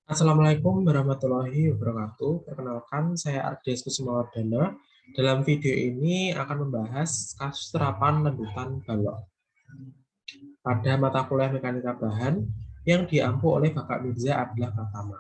Assalamualaikum warahmatullahi wabarakatuh. Perkenalkan, saya Ardes Kusumawardana. Dalam video ini akan membahas kasus terapan lendutan balok pada mata kuliah mekanika bahan yang diampu oleh Bapak Mirza Abdillah Pratama.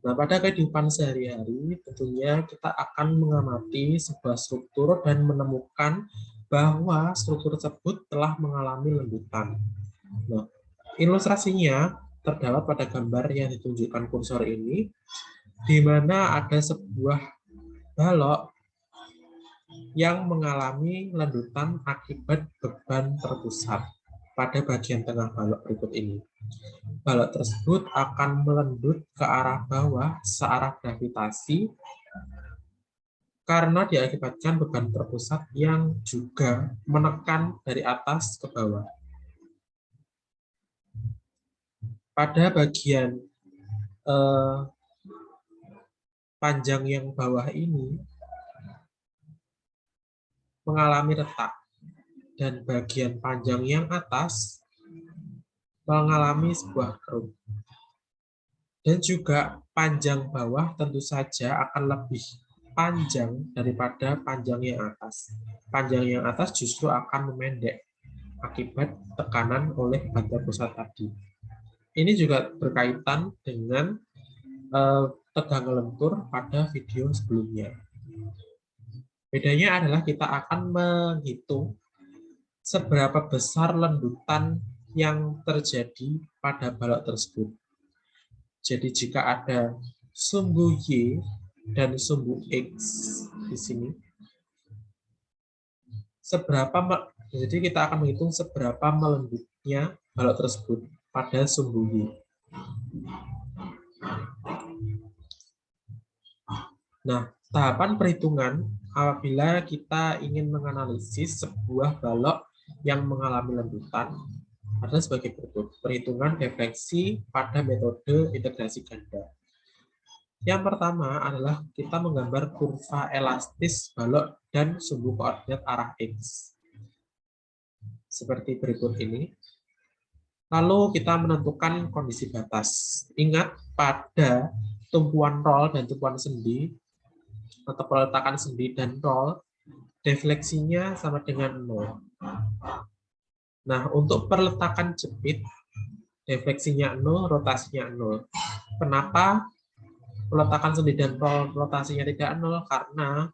Nah, pada kehidupan sehari-hari, tentunya kita akan mengamati sebuah struktur dan menemukan bahwa struktur tersebut telah mengalami lendutan. Nah, ilustrasinya terdapat pada gambar yang ditunjukkan kursor ini, di mana ada sebuah balok yang mengalami lendutan akibat beban terpusat pada bagian tengah balok berikut ini. Balok tersebut akan melendut ke arah bawah searah gravitasi karena diakibatkan beban terpusat yang juga menekan dari atas ke bawah. Pada bagian panjang yang bawah ini mengalami retak dan bagian panjang yang atas mengalami sebuah keruk. Dan juga panjang bawah tentu saja akan lebih panjang daripada panjang yang atas. Panjang yang atas justru akan memendek akibat tekanan oleh beban pusat tadi. Ini juga berkaitan dengan tegang lentur pada video sebelumnya. Bedanya adalah kita akan menghitung seberapa besar lendutan yang terjadi pada balok tersebut. Jadi jika ada sumbu Y dan sumbu X di sini, jadi kita akan menghitung seberapa melendutnya balok tersebut pada sumbu Y. Nah, tahapan perhitungan apabila kita ingin menganalisis sebuah balok yang mengalami lendutan adalah sebagai berikut. Perhitungan defleksi pada metode integrasi ganda. Yang pertama adalah kita menggambar kurva elastis balok dan sumbu koordinat arah X. Seperti berikut ini. Lalu kita menentukan kondisi batas. Ingat pada tumpuan roll dan tumpuan sendi, atau peletakan sendi dan roll, defleksinya sama dengan 0. Nah, untuk peletakan jepit, defleksinya 0, rotasinya 0. Kenapa peletakan sendi dan roll rotasinya tidak 0? Karena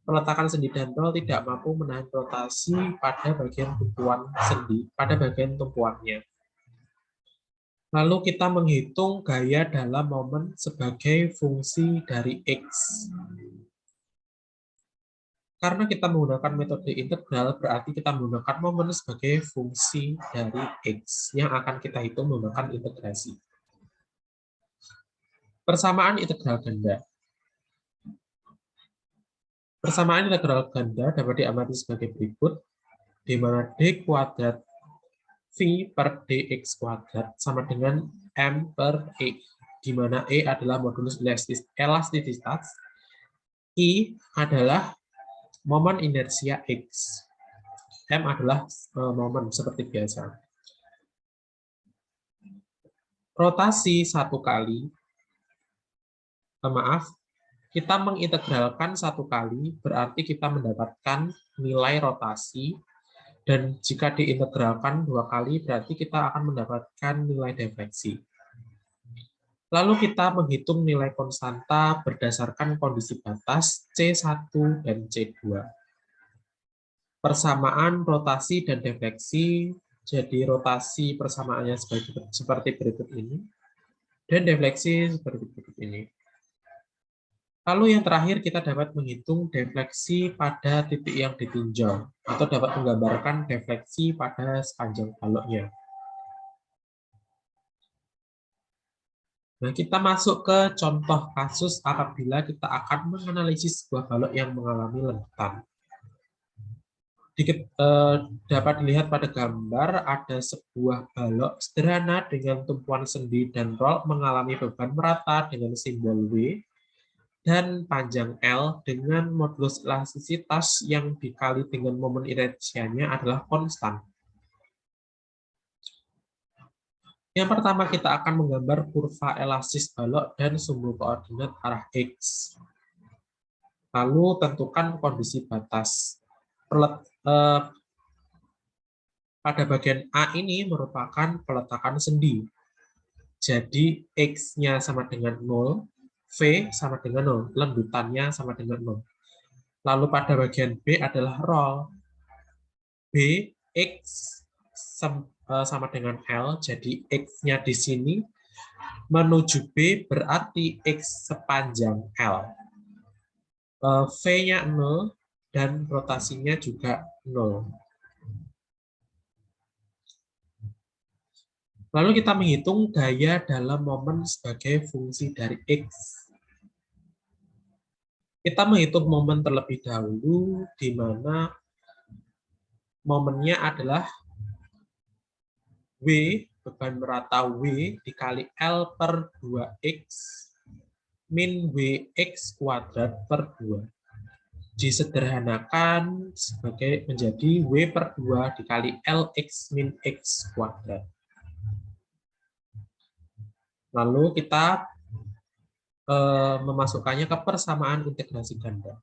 peletakan sendi dan roll tidak mampu menahan rotasi pada bagian tumpuan sendi, pada bagian tumpuannya. Lalu kita menghitung gaya dalam momen sebagai fungsi dari X. Karena kita menggunakan metode integral, berarti kita menggunakan momen sebagai fungsi dari X yang akan kita hitung menggunakan integrasi. Persamaan integral ganda. Persamaan integral ganda dapat diamati sebagai berikut, di mana D kuadrat V per dx kuadrat sama dengan M per E, di mana E adalah modulus elastisitas, I adalah momen inersia X, M adalah momen seperti biasa. Rotasi satu kali, kita mengintegralkan satu kali, berarti kita mendapatkan nilai rotasi, dan jika diintegralkan dua kali, berarti kita akan mendapatkan nilai defleksi. Lalu kita menghitung nilai konstanta berdasarkan kondisi batas C1 dan C2. Persamaan rotasi dan defleksi, jadi rotasi persamaannya seperti berikut ini, dan defleksi seperti berikut ini. Lalu yang terakhir kita dapat menghitung defleksi pada titik yang ditinjau, atau dapat menggambarkan defleksi pada sepanjang baloknya. Nah, kita masuk ke contoh kasus apabila kita akan menganalisis sebuah balok yang mengalami lendutan. Dapat dilihat pada gambar ada sebuah balok sederhana dengan tumpuan sendi dan roll mengalami beban merata dengan simbol W dan panjang L dengan modulus elastisitas yang dikali dengan momen inersianya adalah konstan. Yang pertama kita akan menggambar kurva elastis balok dan sumbu koordinat arah X. Lalu tentukan kondisi batas. Pada bagian A ini merupakan peletakan sendi. Jadi X-nya sama dengan 0, V sama dengan 0, lendutannya sama dengan 0. Lalu pada bagian B adalah roll. B, X sama dengan L, jadi X-nya di sini menuju B berarti X sepanjang L. V-nya 0 dan rotasinya juga 0. Lalu kita menghitung gaya dalam momen sebagai fungsi dari X. Kita menghitung momen terlebih dahulu, di mana momennya adalah W, beban merata W, dikali L per 2X, min WX kuadrat per 2. Disederhanakan sebagai menjadi W per 2 dikali LX min X kuadrat. Lalu kita memasukkannya ke persamaan integrasi ganda.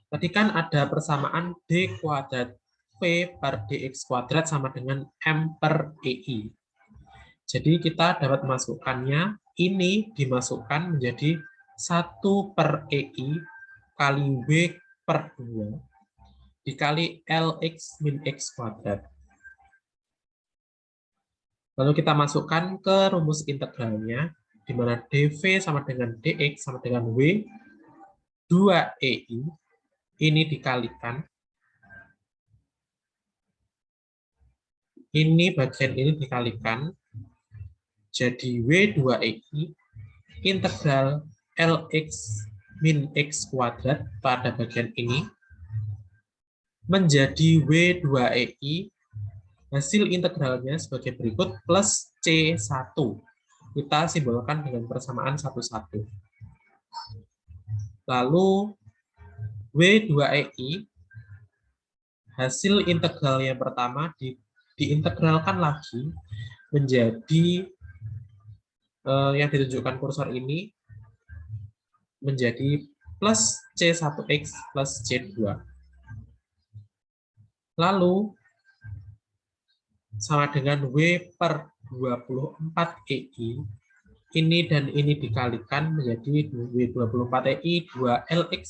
Tadi kan ada persamaan D kuadrat V per DX kuadrat sama dengan M per EI. Jadi kita dapat masukkannya, ini dimasukkan menjadi 1 per EI kali W per 2 dikali LX min X kuadrat. Lalu kita masukkan ke rumus integralnya, di mana dV sama dengan dx sama dengan W 2EI, ini dikalikan. Ini bagian ini dikalikan, jadi W2EI integral LX min X kuadrat pada bagian ini menjadi W2EI hasil integralnya sebagai berikut plus C1. Kita simbolkan dengan persamaan 1,1. Lalu W2EI hasil integral yang pertama diintegralkan lagi menjadi yang ditunjukkan kursor ini menjadi plus C1X plus C2. Lalu sama dengan W per 24EI, ini dan ini dikalikan menjadi W24EI 2LX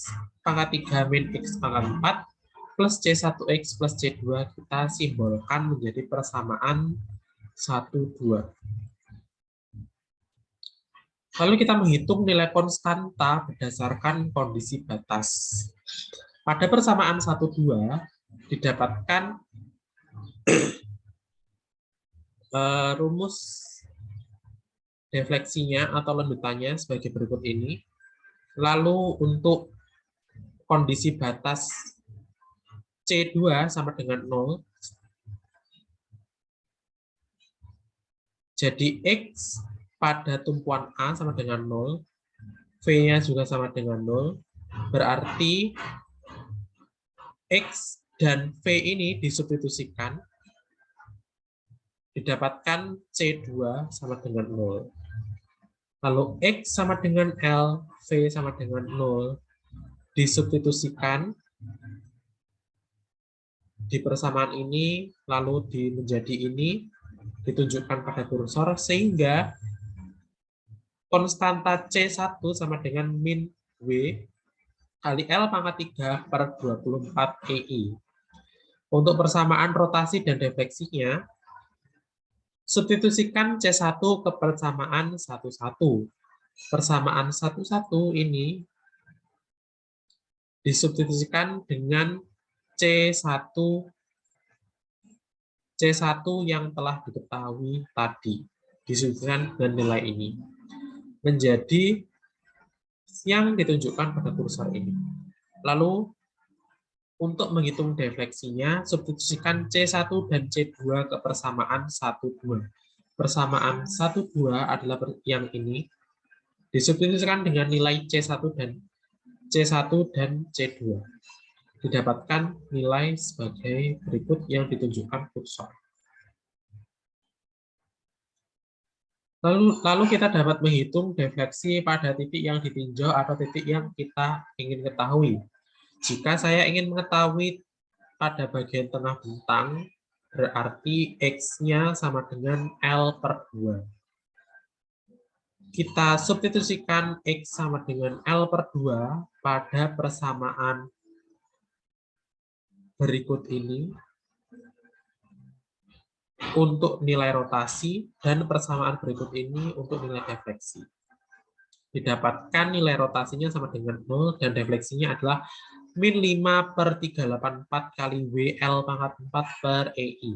pangkat 3 min X pangkat 4 plus C1X plus C2, kita simbolkan menjadi persamaan 1, 2. Lalu kita menghitung nilai konstanta berdasarkan kondisi batas. Pada persamaan 1, 2 didapatkan rumus defleksinya atau lendutannya sebagai berikut ini. Lalu untuk kondisi batas C2 sama dengan 0, jadi X pada tumpuan A sama dengan 0, V-nya juga sama dengan 0, berarti X dan V ini disubstitusikan, didapatkan C2 sama dengan 0. Lalu X sama dengan L, V sama dengan 0, disubstitusikan di persamaan ini, lalu menjadi ini, ditunjukkan pada kursor, sehingga konstanta C1 sama dengan min W kali L pangkat 3 per 24EI. Untuk persamaan rotasi dan defleksinya, substitusikan C1 ke persamaan 1,1. Persamaan 1,1 ini disubstitusikan dengan C1 yang telah diketahui tadi, disubstitusikan dengan nilai ini, menjadi yang ditunjukkan pada kursor ini. Lalu untuk menghitung defleksinya, substitusikan C1 dan C2 ke persamaan 1,2. Persamaan 1,2 adalah yang ini, disubstitusikan dengan nilai C1 dan C2. didapatkan nilai sebagai berikut yang ditunjukkan kursor. Lalu kita dapat menghitung defleksi pada titik yang ditinjau atau titik yang kita ingin ketahui. Jika saya ingin mengetahui pada bagian tengah bentang, berarti X-nya sama dengan L/2. Kita substitusikan X sama dengan L/2 pada persamaan berikut ini untuk nilai rotasi dan persamaan berikut ini untuk nilai defleksi. Didapatkan nilai rotasinya sama dengan 0 dan defleksinya adalah min 5/384 kali WL/4/EI.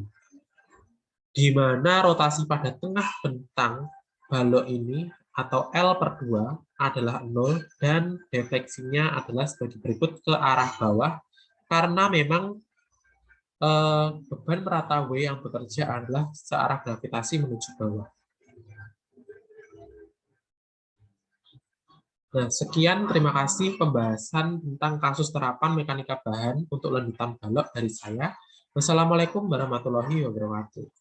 Di mana rotasi pada tengah bentang balok ini atau L/2 adalah 0 dan defleksinya adalah sebagai berikut ke arah bawah karena memang beban merata W yang bekerja adalah searah gravitasi menuju bawah. Nah, sekian terima kasih pembahasan tentang kasus terapan mekanika bahan untuk lanjutan balok dari saya. Wassalamualaikum warahmatullahi wabarakatuh.